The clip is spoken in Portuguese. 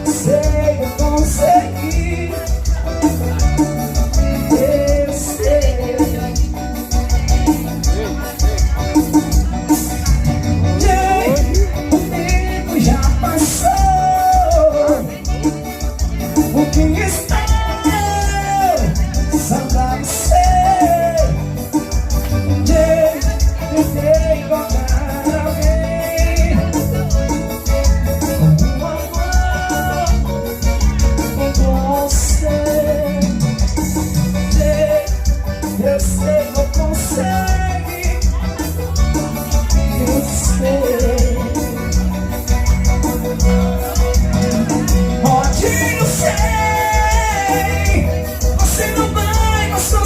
Sei eu consegui. Eu sei. Comigo já passou. O que está só pra você.